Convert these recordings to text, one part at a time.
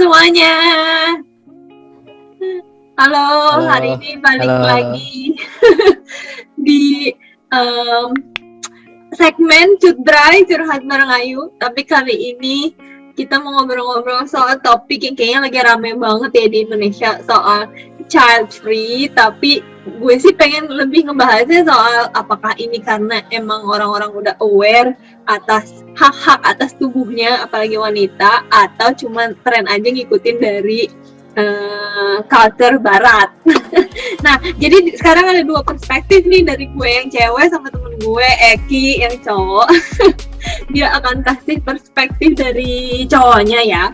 semuanya. Halo, hari ini balik lagi di segmen Cutbray Curhat Bareng Ayu. Tapi kali ini kita mau ngobrol-ngobrol soal topik yang kayaknya lagi rame banget ya di Indonesia, soal child free. Tapi gue sih pengen lebih ngebahasnya soal apakah ini karena emang orang-orang udah aware atas hak-hak atas tubuhnya, apalagi wanita, atau cuman tren aja ngikutin dari culture barat. Nah, jadi sekarang ada dua perspektif nih, dari gue yang cewek sama temen gue Eki yang cowok. Dia akan kasih perspektif dari cowoknya ya.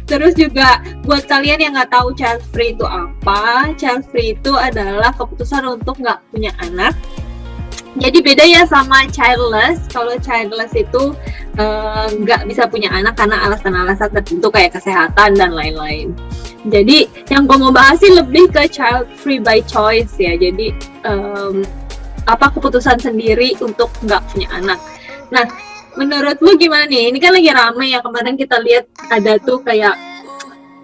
Terus juga buat kalian yang nggak tahu child free itu apa, child free itu adalah keputusan untuk nggak punya anak. Jadi beda ya sama childless. Kalau childless itu nggak bisa punya anak karena alasan-alasan tertentu kayak kesehatan dan lain-lain. Jadi yang gue mau bahas sih lebih ke child free by choice ya. Jadi keputusan sendiri untuk nggak punya anak. Nah, menurut lu gimana nih? Ini kan lagi rame ya, kemarin kita lihat ada tuh kayak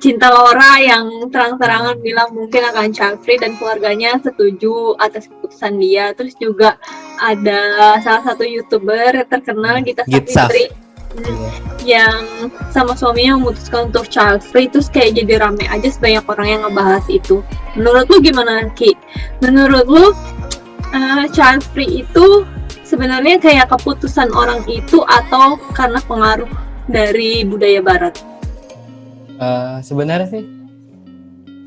Cinta Laura yang terang-terangan bilang mungkin akan child free dan keluarganya setuju atas keputusan dia. Terus juga ada salah satu YouTuber terkenal Gita Savitri yang sama suaminya memutuskan untuk child free. Terus kayak jadi rame aja, sebanyak orang yang ngebahas itu. Menurut lu gimana, Ki? Menurut lu child free itu sebenarnya kayak keputusan orang itu atau karena pengaruh dari budaya barat? Sebenarnya sih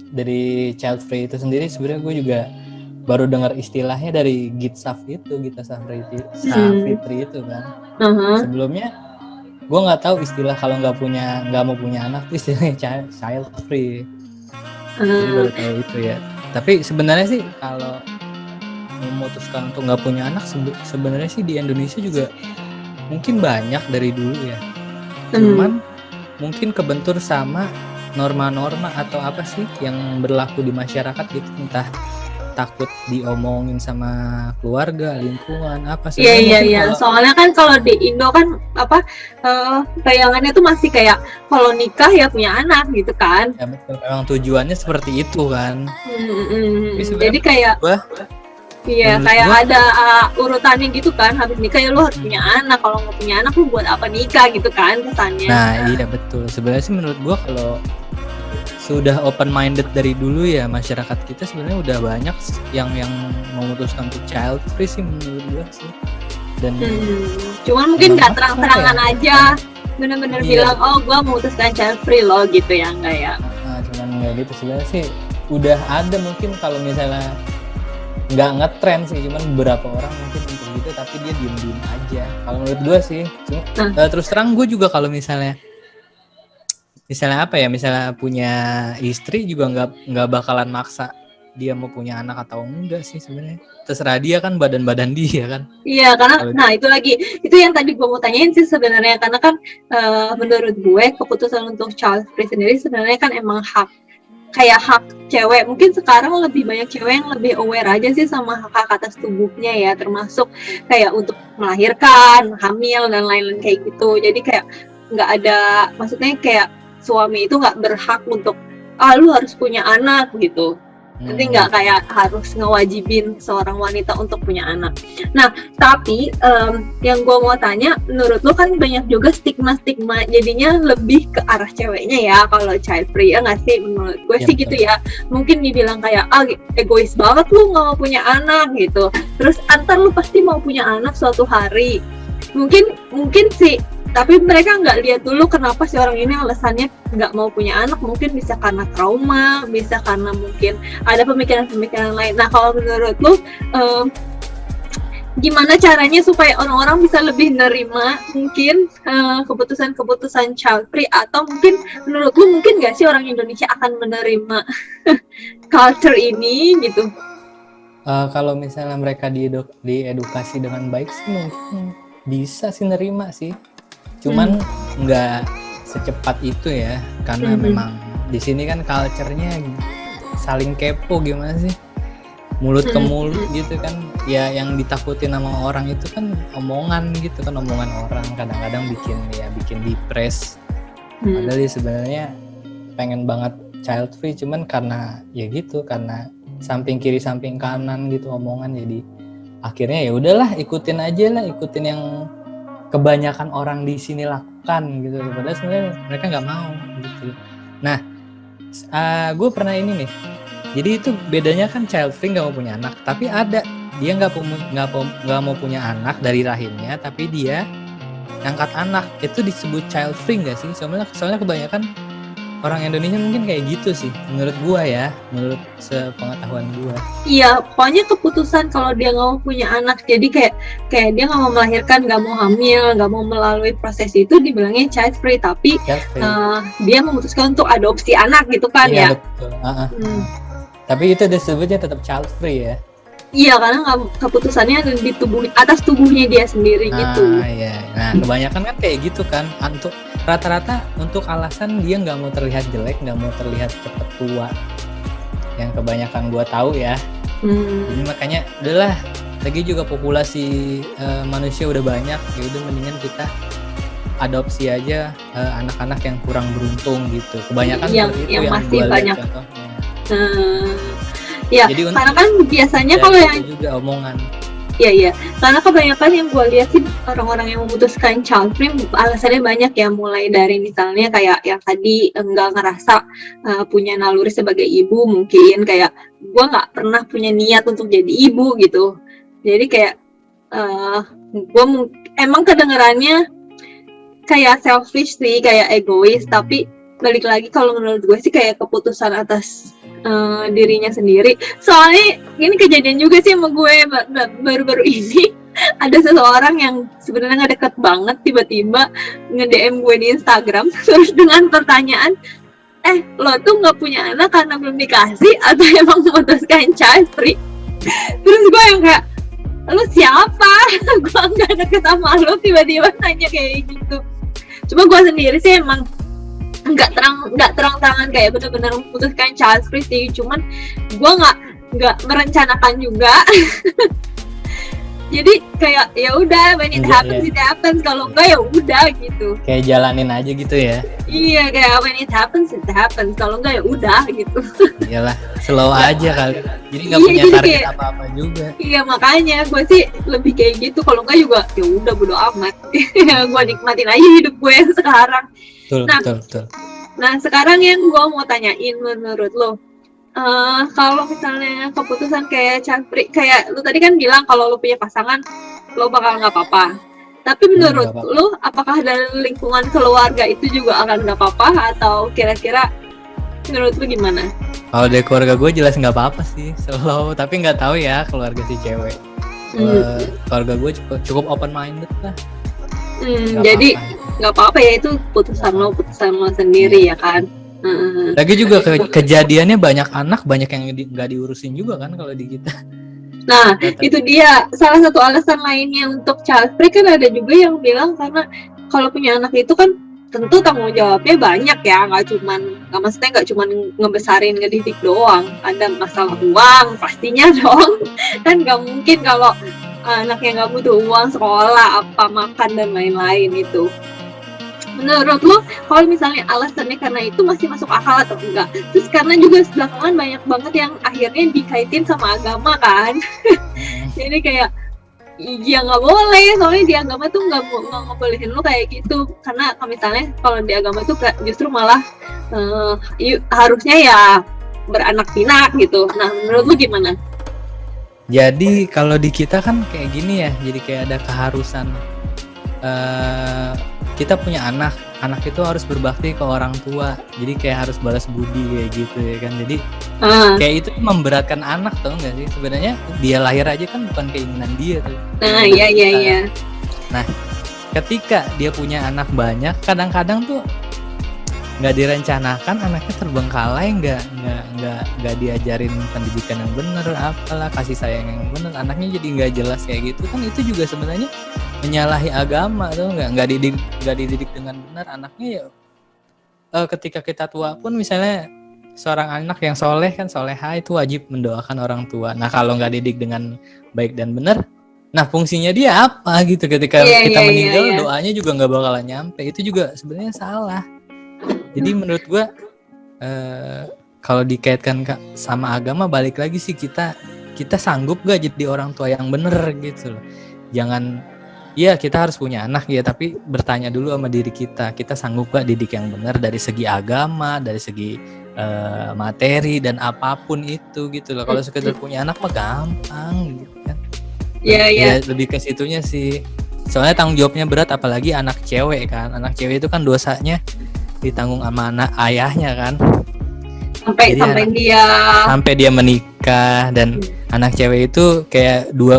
dari child free itu sendiri sebenarnya gue juga baru dengar istilahnya dari Gita Savitri itu kan. Sebelumnya gue nggak tahu istilah kalau nggak mau punya anak itu istilahnya child free. Jadi baru tahu itu ya. Tapi sebenarnya sih kalau memutuskan untuk nggak punya anak sebenarnya sih di Indonesia juga mungkin banyak dari dulu ya. Cuman mungkin kebentur sama norma-norma atau apa sih yang berlaku di masyarakat gitu, entah takut diomongin sama keluarga, lingkungan, apa sih? Iya. Soalnya kan kalau di Indo kan bayangannya tuh masih kayak kalau nikah ya punya anak gitu kan. Ya betul, memang tujuannya seperti itu kan. Jadi kayak iya, kayak ada urutannya gitu kan, habis nikah ya lu harus punya anak, kalau nggak punya anak lu buat apa nikah gitu kan kesannya. Nah iya betul, sebenarnya sih menurut gua kalau sudah open minded dari dulu ya, masyarakat kita sebenarnya udah banyak yang memutuskan untuk child free sih menurut gua sih. Dan cuman mungkin nggak terang-terangan aja, bener-bener bilang oh gua memutuskan child free loh gitu ya, enggak ya? Nah cuman nggak gitu, sebenarnya sih udah ada mungkin kalau misalnya nggak ngetrend sih, cuman beberapa orang mungkin untuk gitu, tapi dia diem-diem aja kalau menurut gue sih. Terus terang gue juga kalau misalnya punya istri juga nggak bakalan maksa dia mau punya anak atau enggak sih, sebenarnya terserah dia kan, badan dia kan. Iya, karena itu yang tadi gue mau tanyain sih sebenarnya, karena kan menurut gue keputusan untuk child free sendiri sebenarnya kan emang hak cewek. Mungkin sekarang lebih banyak cewek yang lebih aware aja sih sama hak atas tubuhnya ya, termasuk kayak untuk melahirkan, hamil dan lain-lain kayak gitu. Jadi kayak nggak ada, maksudnya kayak suami itu nggak berhak untuk lu harus punya anak gitu. Nanti nggak kayak harus ngewajibin seorang wanita untuk punya anak. Nah, tapi yang gue mau tanya, menurut lo kan banyak juga stigma jadinya lebih ke arah ceweknya ya kalau child free, ya nggak sih? Menurut gue sih gitu ya. Mungkin dibilang kayak egois banget lu nggak mau punya anak gitu. Terus antar lu pasti mau punya anak suatu hari. Mungkin sih. Tapi mereka nggak lihat dulu kenapa si orang ini alasannya nggak mau punya anak. Mungkin bisa karena trauma, bisa karena mungkin ada pemikiran-pemikiran lain. Nah, kalau menurut lu gimana caranya supaya orang-orang bisa lebih nerima mungkin keputusan child free, atau mungkin menurut lu mungkin nggak sih orang Indonesia akan menerima culture ini gitu? Kalau misalnya mereka diedukasi dengan baik sih mungkin bisa sih nerima sih. Cuman nggak secepat itu ya, karena memang di sini kan culture-nya saling kepo gimana sih, mulut ke mulut gitu kan ya. Yang ditakutin sama orang itu kan omongan gitu kan, omongan orang kadang-kadang bikin depres. Padahal sebenarnya pengen banget child free, cuman karena ya gitu, karena samping kiri samping kanan gitu omongan, jadi akhirnya ya udahlah ikutin aja lah, ikutin yang kebanyakan orang di sini lakukan gitu. Padahal sebenarnya mereka nggak mau gitu. Nah, gue pernah ini nih. Jadi itu bedanya kan child free nggak mau punya anak, tapi ada dia nggak mau punya anak dari rahimnya, tapi dia ngangkat anak, itu disebut child free nggak sih? Soalnya kebanyakan orang Indonesia mungkin kayak gitu sih, menurut gua ya, menurut sepengetahuan gua. Iya, pokoknya keputusan kalau dia nggak mau punya anak, jadi kayak dia nggak mau melahirkan, nggak mau hamil, nggak mau melalui proses itu, dibilangnya child free. Tapi dia memutuskan untuk adopsi anak gitu kan. Iya, ya. Betul. Tapi itu disebutnya tetap child free ya. Iya, karena keputusannya ada di atas tubuhnya dia sendiri gitu. Iya. Nah, kebanyakan kan kayak gitu kan. Untuk rata-rata untuk alasan dia nggak mau terlihat jelek, nggak mau terlihat cepet tua. Yang kebanyakan gua tahu ya. Jadi makanya udahlah. Lagi juga populasi manusia udah banyak, ya udah mendingan kita adopsi aja anak-anak yang kurang beruntung gitu. Kebanyakan yang masih banyak. Ya, jadi karena kan biasanya kalau yang juga omongan. Iya, karena kebanyakan yang gue lihat sih orang-orang yang memutuskan child free alasannya banyak ya, mulai dari misalnya kayak yang tadi enggak ngerasa punya naluri sebagai ibu, mungkin kayak gue nggak pernah punya niat untuk jadi ibu gitu. Jadi kayak gue emang kedengarannya kayak selfish sih, kayak egois, tapi balik lagi kalau menurut gue sih kayak keputusan atas dirinya sendiri. Soalnya ini kejadian juga sih sama gue baru-baru ini. Ada seseorang yang sebenarnya nggak deket banget, tiba-tiba nge-DM gue di Instagram terus dengan pertanyaan, lo tuh nggak punya anak karena belum dikasih atau emang memutuskan child free? Terus gue yang kayak, lo siapa? Gue nggak deket sama lo, tiba-tiba nanya kayak gitu. Cuma gue sendiri sih emang nggak terang-terangan kayak benar-benar memutuskan child free sih, cuman gue nggak merencanakan juga. Jadi kayak ya udah, when it happens it happens, kalau enggak ya udah gitu, kayak jalanin aja gitu ya. Iya, kayak when it happens it happens, kalau enggak ya udah gitu. Iyalah, slow aja kali, jadi nggak punya target apa-apa juga. Iya, makanya gue sih lebih kayak gitu, kalau enggak juga ya udah bodo amat. Gue nikmatin aja hidup gue yang sekarang. Betul. Nah, sekarang yang gue mau tanyain, menurut lo, kalau misalnya keputusan kayak child free, kayak lu tadi kan bilang kalau lu punya pasangan, lu bakal nggak apa-apa. Tapi menurut lu, apakah dari lingkungan keluarga itu juga akan nggak apa-apa, atau kira-kira menurut lu gimana? Kalau dari keluarga gue jelas nggak apa-apa sih, slow. Tapi nggak tahu ya keluarga si cewek. Keluarga gue cukup open minded lah. Jadi nggak apa-apa ya, itu putusan lo sendiri ya kan. Lagi juga kejadiannya banyak anak banyak yang nggak diurusin juga kan kalau di kita. Nah, itu dia salah satu alasan lainnya untuk child free. Kan ada juga yang bilang karena kalau punya anak itu kan tentu tanggung jawabnya banyak ya, nggak cuman ngebesarin, ngedidik doang, ada masalah uang pastinya dong. Kan nggak mungkin kalau anaknya nggak butuh uang sekolah, apa makan dan lain-lain itu. Menurut lo, kalau misalnya alasannya karena itu masih masuk akal atau enggak? Terus karena juga belakangan banyak banget yang akhirnya dikaitin sama agama kan. Jadi kayak, ya nggak boleh, soalnya di agama tuh nggak ngebolehin lo kayak gitu. Karena misalnya kalau di agama tuh justru malah harusnya ya beranak pinak gitu. Nah, menurut lo gimana? Jadi kalau di kita kan kayak gini ya, jadi kayak ada keharusan. Kita punya anak itu harus berbakti ke orang tua, jadi kayak harus balas budi kayak gitu ya kan. Jadi kayak itu memberatkan anak, tau nggak sih? Sebenarnya dia lahir aja kan bukan keinginan dia tuh. Iya. Nah, ketika dia punya anak banyak, kadang-kadang tuh nggak direncanakan anaknya terbengkalai, nggak diajarin pendidikan yang benar, apalah kasih sayang yang benar, anaknya jadi nggak jelas kayak gitu kan. Itu juga sebenarnya menyalahi agama tuh, nggak dididik dengan benar anaknya ya. Ketika kita tua pun misalnya seorang anak yang soleh kan, soleha, itu wajib mendoakan orang tua. Nah, kalau nggak didik dengan baik dan benar, nah fungsinya dia apa gitu? Ketika kita meninggal, doanya juga nggak bakalan nyampe. Itu juga sebenarnya salah. Jadi menurut gue kalau dikaitkan sama agama, balik lagi sih kita sanggup gak jadi orang tua yang bener gitu loh. Jangan, ya kita harus punya anak ya, tapi bertanya dulu sama diri kita sanggup gak didik yang bener dari segi agama, dari segi materi dan apapun itu gitu loh. Kalau sekedar punya anak mah gampang gitu kan. Ya lebih ke situnya sih. Soalnya tanggung jawabnya berat, apalagi anak cewek kan. Anak cewek itu kan dosanya ditanggung sama anak ayahnya kan. Sampai dia menikah, dan anak cewek itu kayak dua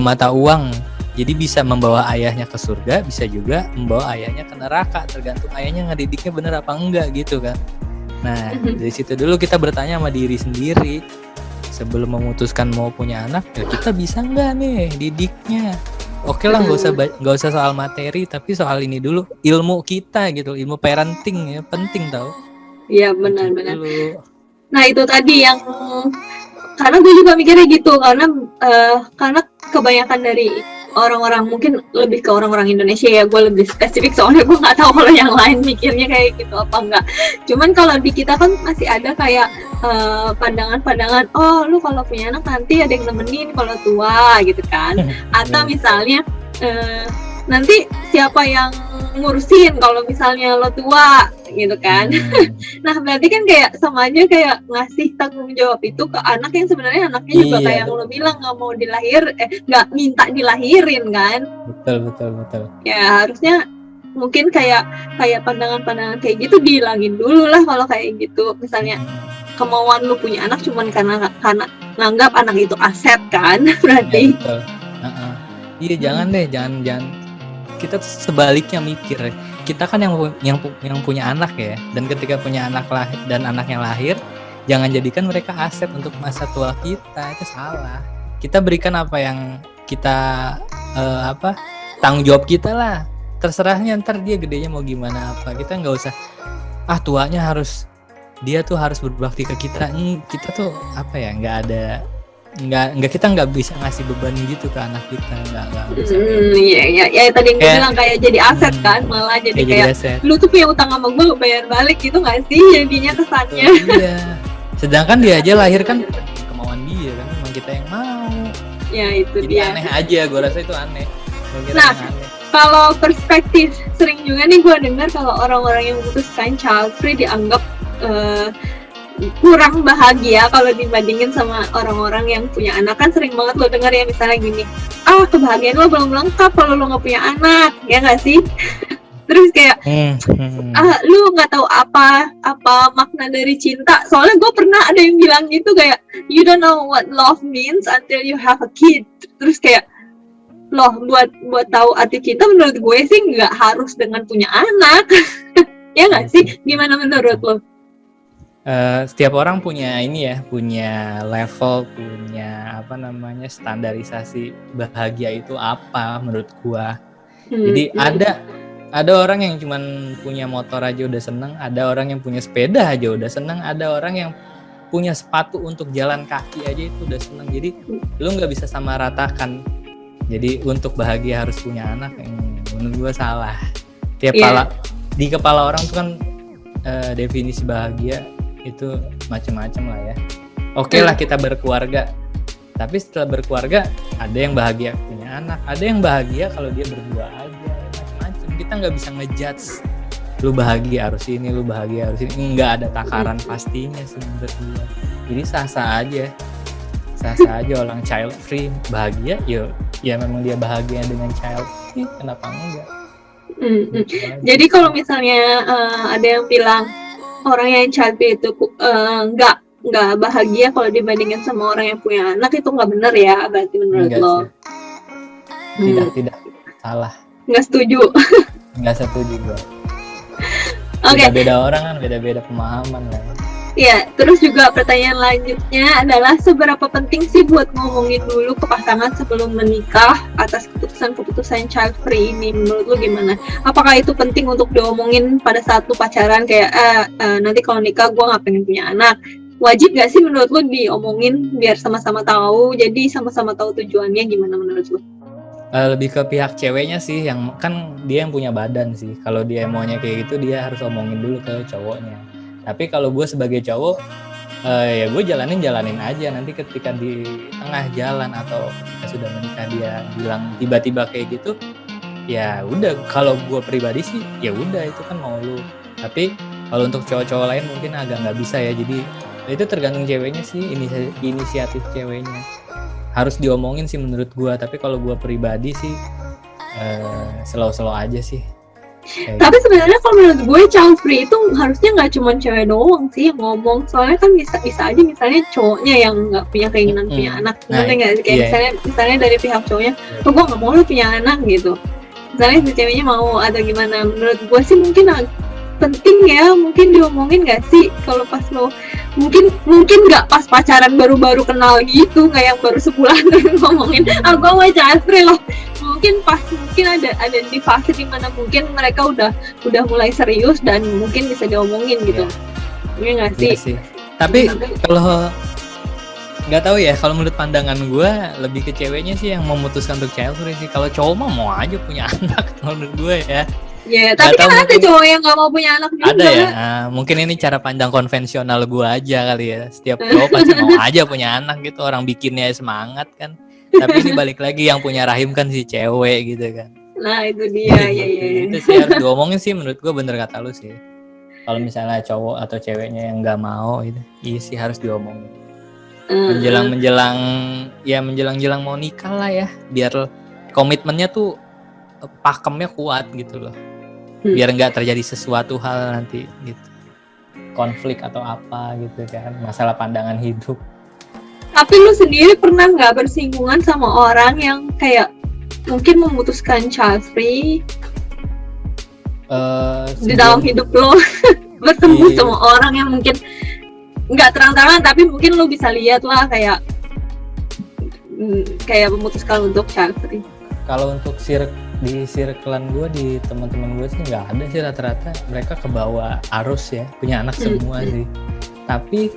mata uang. Jadi bisa membawa ayahnya ke surga, bisa juga membawa ayahnya ke neraka, tergantung ayahnya ngedidiknya bener apa enggak gitu kan. Nah, dari situ dulu kita bertanya sama diri sendiri sebelum memutuskan mau punya anak, ya kita bisa enggak nih didiknya. Oke lah, nggak usah soal materi, tapi soal ini dulu, ilmu kita gitu, ilmu parenting ya penting tau. Iya benar-benar. Nah itu tadi yang, karena gue juga mikirnya gitu, karena kebanyakan dari orang-orang, mungkin lebih ke orang-orang Indonesia ya, gue lebih spesifik soalnya gue nggak tahu kalau yang lain mikirnya kayak gitu apa enggak. Cuman kalau di kita kan masih ada kayak pandangan-pandangan, oh lu kalau punya anak nanti ada yang nemenin kalau tua gitu kan, atau misalnya nanti siapa yang ngurusin kalau misalnya lo tua gitu kan. Nah berarti kan kayak sama aja kayak ngasih tanggung jawab itu ke anak yang sebenarnya anaknya juga kayak yang lo bilang nggak mau nggak minta dilahirin kan. Betul. Ya harusnya mungkin kayak pandangan-pandangan kayak gitu dihilangin dulu lah kalau kayak gitu. Misalnya kemauan lu punya anak cuman karena nganggap anak itu aset kan, berarti. Iya jangan kita sebaliknya mikir, kita kan yang punya anak ya, dan ketika punya anak dan anaknya lahir, jangan jadikan mereka aset untuk masa tua kita. Itu salah. Kita berikan apa yang kita tanggung jawab kita lah. Terserahnya ntar dia gedenya mau gimana apa. Kita nggak usah tuanya dia tuh harus berbakti ke kita. Kita tuh kita nggak bisa ngasih beban gitu ke anak kita, nggak bisa. Iya tadi yang gue bilang kayak jadi aset kan, malah jadi kayak lu tuh punya utang sama gue, lu bayar balik gitu nggak sih jadinya kesannya. Iya. Sedangkan dia aja lahir kan kemauan dia kan, memang kita yang mau. Ya itu jadi dia. Aneh aja, gue rasa itu aneh. Nah kalau perspektif, sering juga nih gue dengar kalau orang-orang yang memutuskan child free dianggap kurang bahagia kalau dibandingin sama orang-orang yang punya anak. Kan sering banget lo dengar ya, misalnya gini, kebahagiaan lo belum lengkap kalau lo nggak punya anak, ya nggak sih? Terus kayak lu nggak tahu apa makna dari cinta. Soalnya gue pernah ada yang bilang gitu, kayak you don't know what love means until you have a kid. Terus kayak loh, buat tahu arti cinta menurut gue sih nggak harus dengan punya anak. Ya nggak sih? Gimana menurut lo? Setiap orang punya punya level, punya standarisasi bahagia itu apa menurut gua. Jadi ada orang yang cuman punya motor aja udah seneng, ada orang yang punya sepeda aja udah seneng, ada orang yang punya sepatu untuk jalan kaki aja itu udah seneng. Jadi lu nggak bisa samaratakan. Jadi untuk bahagia harus punya anak, menurut gua salah. Di kepala orang tuh kan definisi bahagia itu macam-macam lah ya. Oke lah kita berkeluarga, tapi setelah berkeluarga ada yang bahagia punya anak, ada yang bahagia kalau dia berdua aja, macam-macam. Kita nggak bisa ngejudge lu bahagia harus ini, lu bahagia harus ini, nggak ada takaran pastinya sih menurut gue. Jadi sah-sah aja orang child free bahagia, ya memang dia bahagia dengan child free, kenapa enggak? Jadi kalau misalnya ada yang bilang orang yang child free itu nggak bahagia kalau dibandingkan sama orang yang punya anak, itu nggak benar ya berarti menurut lo? Tidak salah. Nggak setuju. Nggak setuju gue. Beda-beda orang kan, beda-beda pemahaman kan. Ya, terus juga pertanyaan lanjutnya adalah seberapa penting sih buat ngomongin dulu ke pasangan sebelum menikah atas keputusan child free ini, menurut lu gimana? Apakah itu penting untuk diomongin pada saat lu pacaran, kayak nanti kalau nikah gue nggak pengen punya anak? Wajib gak sih menurut lu diomongin biar sama-sama tahu, jadi sama-sama tahu tujuannya gimana menurut lu? Lebih ke pihak ceweknya sih, yang kan dia yang punya badan sih. Kalau dia maunya kayak gitu, dia harus omongin dulu ke cowoknya. Tapi kalau gue sebagai cowok, ya gue jalanin aja. Nanti ketika di tengah jalan atau ketika sudah menikah dia bilang tiba-tiba kayak gitu, ya udah. Kalau gue pribadi sih, ya udah itu kan mau lu. Tapi kalau untuk cowok-cowok lain mungkin agak nggak bisa ya. Jadi itu tergantung ceweknya sih, inisiatif ceweknya. Harus diomongin sih menurut gue. Tapi kalau gue pribadi sih slow aja sih. Tapi sebenarnya kalau menurut gue child free itu harusnya nggak cuma cewek doang sih yang ngomong. Soalnya kan bisa aja misalnya cowoknya yang nggak punya keinginan punya anak. Ngerti nggak sih? Kayak misalnya dari pihak cowoknya, gue nggak mau lu punya anak gitu. Misalnya si ceweknya mau atau gimana. Menurut gue sih mungkin penting ya, mungkin diomongin nggak sih kalau pas lo mungkin nggak pas pacaran baru kenal gitu, nggak yang baru sebulan ngomongin gue mau child free loh. Mungkin ada di fase dimana mungkin mereka udah mulai serius dan mungkin bisa diomongin gitu. Iya nggak sih? Sih. Tapi kalau nggak tahu ya, kalau menurut pandangan gue lebih ke ceweknya sih yang memutuskan untuk child free sih. Kalau cowok mah mau aja punya anak menurut gue ya. Ya, tapi kan ada cowok yang gak mau punya anak juga. Ada ya, mungkin ini cara pandang konvensional gue aja kali ya. Setiap cowok pasti mau aja punya anak gitu, orang bikinnya semangat kan. Tapi ini balik lagi yang punya rahim kan si cewek gitu kan. Nah itu dia, ya. Itu sih harus diomongin sih menurut gue, bener kata lu sih. Kalau misalnya cowok atau ceweknya yang gak mau itu, iya sih harus diomongin. Menjelang mau nikah lah ya, biar komitmennya tuh pakemnya kuat gitu loh. Biar nggak terjadi sesuatu hal nanti gitu, konflik atau apa gitu kan, masalah pandangan hidup. Tapi lu sendiri pernah nggak bersinggungan sama orang yang kayak mungkin memutuskan child free di dalam hidup lo? Bertemu sama orang yang mungkin nggak terang-terangan tapi mungkin lo bisa lihat lah kayak memutuskan untuk child free. Kalau untuk di circlean gue, di teman-teman gue sih nggak ada sih, rata-rata mereka kebawa arus ya, punya anak semua sih. Tapi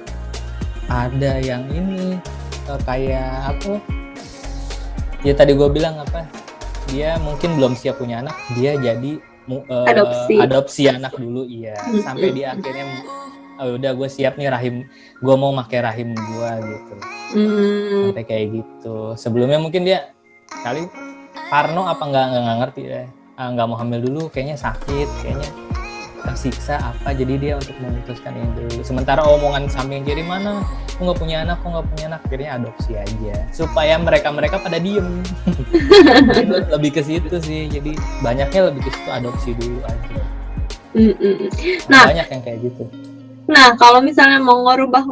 ada yang ini kayak apa ya, tadi gue bilang apa, dia mungkin belum siap punya anak, dia jadi adopsi anak dulu, sampai dia akhirnya udah gue siap nih, rahim gue mau pakai rahim gue gitu. Sampai kayak gitu. Sebelumnya mungkin dia kali Parno apa nggak ngerti ya, nggak mau hamil dulu, kayaknya sakit, kayaknya tersiksa apa, jadi dia untuk memutuskan ini dulu. Sementara omongan samping kiri, mana kok nggak punya anak, akhirnya adopsi aja supaya mereka pada diem. Lebih ke situ sih, jadi banyaknya lebih ke situ, adopsi dulu aja. Nah, banyak yang kayak gitu. Nah, kalau misalnya mau ngerubah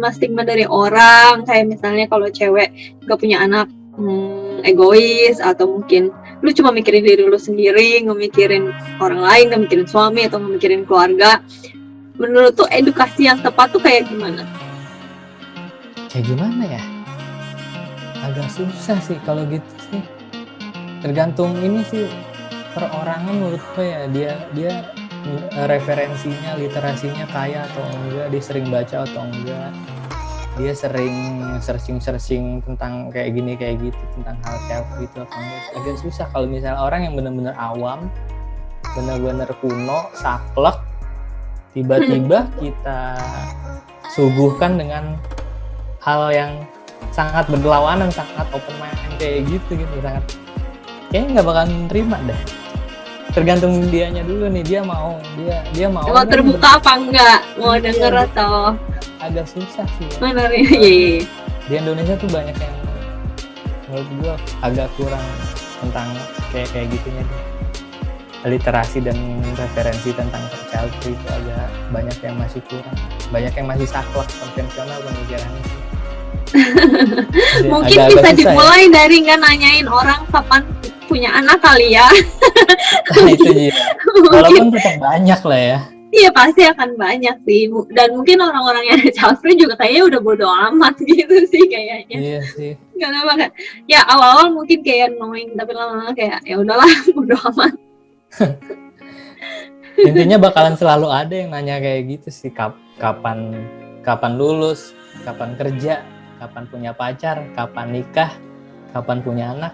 stigma dari orang, kayak misalnya kalau cewek gak punya anak egois, atau mungkin lu cuma mikirin diri lu sendiri, nggak mikirin orang lain, nggak mikirin suami atau nggak mikirin keluarga, menurut tuh edukasi yang tepat tuh kayak gimana? Kayak gimana ya? Agak susah sih kalau gitu sih. Tergantung ini sih perorangan menurut gue ya, dia referensinya, literasinya kaya atau enggak, dia sering baca atau enggak, dia sering searching tentang kayak gini kayak gitu, tentang hal child gitu atau enggak. Agak susah kalau misalnya orang yang benar-benar awam, benar-benar kuno, saklek, tiba-tiba kita suguhkan dengan hal yang sangat berlawanan, sangat open mind kayak gitu, sangat kayaknya nggak bakalan terima deh. Tergantung dianya dulu nih, dia mau terbuka apa enggak, mau denger atau agak susah sih ya. Benar ya. Di Indonesia tuh banyak yang menurut gue agak kurang tentang kayak gitunya tuh. Literasi dan referensi tentang child free itu agak banyak yang masih kurang, banyak yang masih saklek konvensional pemikirannya sih. Mungkin bisa dimulai ya dari nggak nanyain orang kapan punya anak kali ya. Nah, itu dia. Walaupun tetap banyak lah ya. Iya pasti akan banyak sih, dan mungkin orang-orang yang ada child free juga kayaknya udah bodo amat gitu sih kayaknya. Iya sih. Kenapa kan? Ya awal-awal mungkin kayak annoying, tapi lama-lama kayak ya udahlah bodo amat. Intinya bakalan selalu ada yang nanya kayak gitu sih, kapan lulus, kapan kerja, kapan punya pacar, kapan nikah, kapan punya anak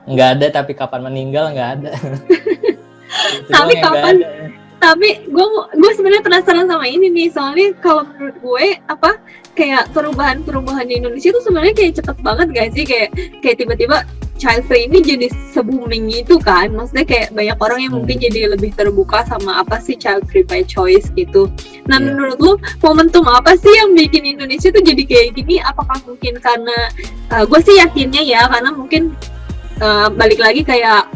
nggak ada, tapi kapan meninggal nggak ada. Tapi kapan? Tapi gue sebenarnya penasaran sama ini nih, soalnya kalau menurut gue kayak perubahan di Indonesia itu sebenarnya kayak cepet banget gak sih, kayak tiba-tiba child free ini jadi se-booming itu kan, maksudnya kayak banyak orang yang mungkin jadi lebih terbuka sama apa sih child free by choice gitu. Nah menurut lu momentum apa sih yang bikin Indonesia tuh jadi kayak gini? Apakah mungkin karena gue sih yakinnya ya karena mungkin balik lagi kayak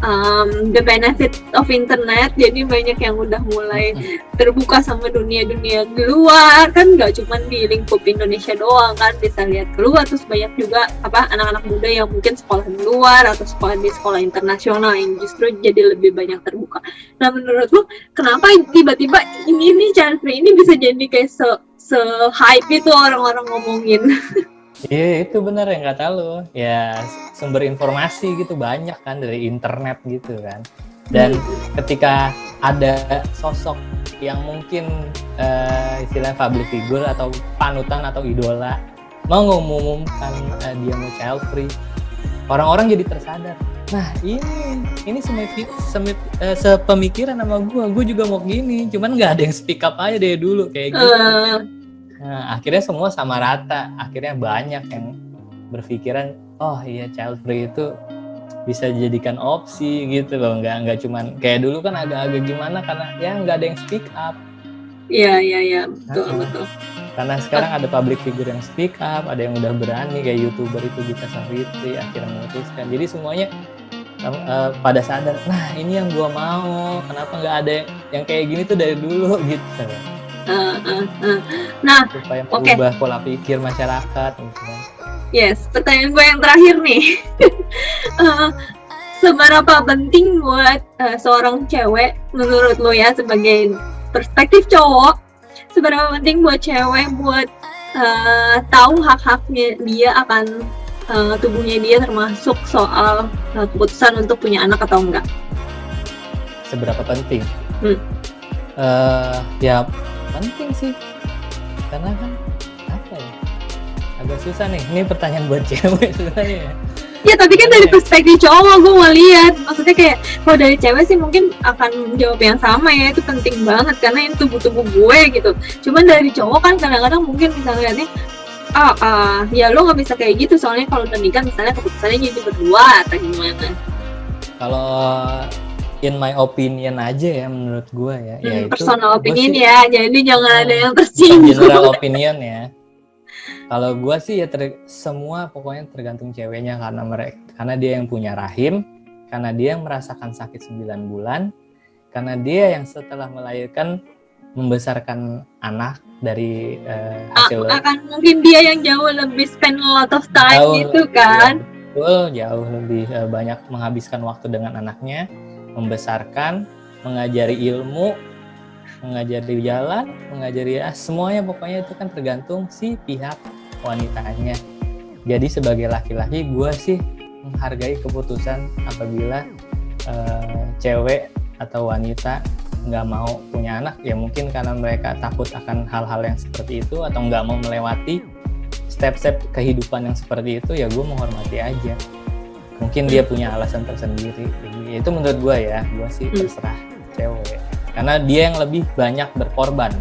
the benefit of internet, jadi banyak yang udah mulai terbuka sama dunia di luar kan, nggak cuma di lingkup Indonesia doang kan, bisa lihat keluar. Terus banyak juga anak-anak muda yang mungkin sekolah di luar atau sekolah di sekolah internasional yang justru jadi lebih banyak terbuka. Nah menurut lu kenapa tiba-tiba ini nih child free ini bisa jadi kayak se-hype itu orang-orang ngomongin? Iya itu benar yang kata lo, ya sumber informasi gitu banyak kan dari internet gitu kan. Dan ketika ada sosok yang mungkin istilahnya public figure atau panutan atau idola mau ngumumkan dia mau child free, orang-orang jadi tersadar. Nah ini sepemikiran sama gue juga mau gini, cuman nggak ada yang speak up aja dari dulu kayak gitu. Nah, akhirnya semua sama rata. Akhirnya banyak yang berpikiran, oh iya child free itu bisa dijadikan opsi gitu loh. Nggak cuman kayak dulu kan agak-agak gimana karena ya nggak ada yang speak up. Iya, betul. Karena sekarang ada public figure yang speak up, ada yang udah berani kayak YouTuber itu Gita Savitri akhirnya memutuskan. Jadi semuanya pada sadar, nah ini yang gua mau. Kenapa nggak ada yang kayak gini tuh dari dulu gitu. Nah, supaya mengubah pola pikir masyarakat gitu. Yes, pertanyaan gue yang terakhir nih. Seberapa penting buat seorang cewek menurut lo ya, sebagai perspektif cowok, seberapa penting buat cewek buat tahu hak-haknya dia akan tubuhnya dia, termasuk soal keputusan untuk punya anak atau enggak? Seberapa penting? Ya penting sih, karena kan apa ya, agak susah nih, ini pertanyaan buat cewek sebenarnya ya. Tapi kan dari perspektif cowok gue mau lihat, maksudnya kayak kalau dari cewek sih mungkin akan jawab yang sama ya, itu penting banget karena ini tubuh gue gitu. Cuman dari cowok kan kadang-kadang mungkin bisa lihatnya ya lo nggak bisa kayak gitu, soalnya kalau udah nikah misalnya keputusannya jadi berdua atau gimana. Kalau in my opinion aja ya, menurut gue ya, itu personal opinion sih, ya, jadi jangan ada yang tersinggung. General opinion ya. Kalau gue sih ya semua pokoknya tergantung ceweknya, karena dia yang punya rahim, karena dia yang merasakan sakit 9 bulan, karena dia yang setelah melahirkan membesarkan anak dari hasil akan mungkin dia yang jauh lebih spend a lot of time gitu kan. Ya, betul, jauh lebih banyak menghabiskan waktu dengan anaknya, membesarkan, mengajari ilmu, mengajari jalan, mengajari semuanya, pokoknya itu kan tergantung si pihak wanitanya. Jadi sebagai laki-laki gue sih menghargai keputusan apabila cewek atau wanita nggak mau punya anak, ya mungkin karena mereka takut akan hal-hal yang seperti itu atau nggak mau melewati step-step kehidupan yang seperti itu, ya gue menghormati aja. Mungkin dia punya alasan tersendiri. Jadi, itu menurut gue ya, gue sih terserah cewek. Karena dia yang lebih banyak berkorban.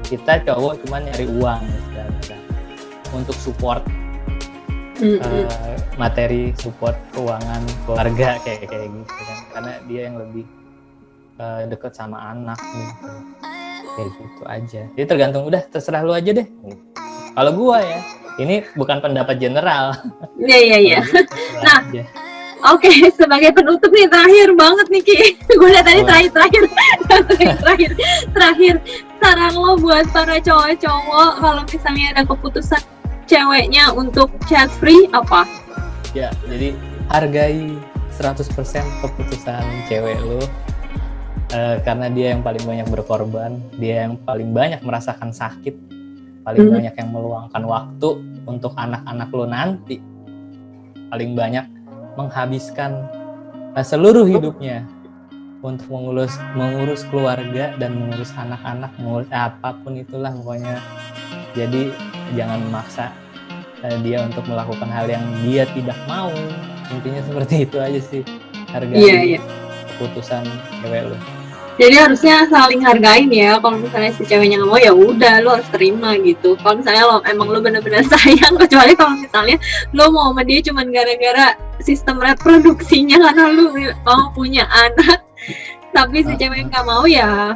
Kita cowok cuma nyari uang untuk support materi, support keuangan keluarga kayak gitu kan. Karena dia yang lebih dekat sama anak gitu. Kayak gitu aja. Jadi tergantung, udah terserah lu aja deh. Kalau gue ya, ini bukan pendapat general. Iya. Nah, oke, sebagai penutup nih, terakhir banget nih Ki. Gue lihat tadi terakhir. Saran lo buat para cowok-cowok kalau misalnya ada keputusan ceweknya untuk child free apa? Ya, jadi hargai 100% keputusan cewek lo. Karena dia yang paling banyak berkorban, dia yang paling banyak merasakan sakit, paling banyak yang meluangkan waktu untuk anak-anak lo nanti, paling banyak menghabiskan seluruh hidupnya untuk mengurus keluarga dan mengurus anak-anak, mengurus apapun itulah pokoknya. Jadi jangan memaksa dia untuk melakukan hal yang dia tidak mau. Intinya seperti itu aja sih, hargai Iya. keputusan cewek lu. Jadi harusnya saling hargain ya. Kalau misalnya si ceweknya nggak mau ya udah lo harus terima gitu. Kalau misalnya lo emang lo benar-benar sayang, kecuali kalau misalnya lo mau sama dia cuman gara-gara sistem reproduksinya karena lo mau punya anak, tapi si cewek nggak mau ya,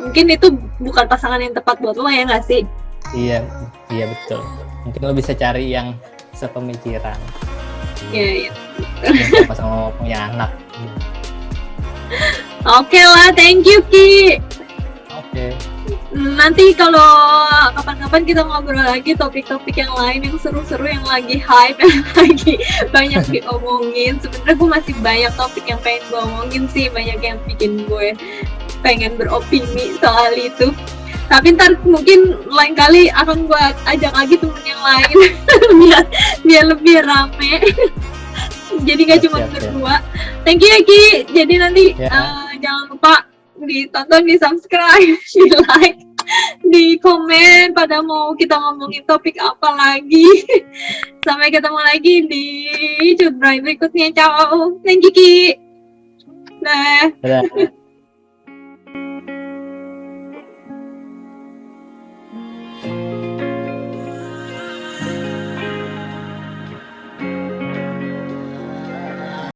mungkin itu bukan pasangan yang tepat buat lo ya nggak sih? Iya betul. Mungkin lo bisa cari yang sepemikiran. Iya. Yang sama-sama punya anak. Oke lah, thank you Ki. Oke. Nanti kalau kapan-kapan kita ngobrol lagi topik-topik yang lain yang seru-seru, yang lagi hype, yang lagi banyak diomongin. Sebenarnya gue masih banyak topik yang pengen gue omongin sih, banyak yang bikin gue pengen beropini soal itu. Tapi ntar mungkin lain kali akan gue ajak lagi temen yang lain biar lebih rame. Jadi gak cuma berdua. Thank you ya Ki. Jadi nanti jangan lupa ditonton, di subscribe, di like, di komen pada mau kita ngomongin topik apa lagi. Sampai ketemu lagi di Cutbray berikutnya. Ciao. Thank you Ki. Nah.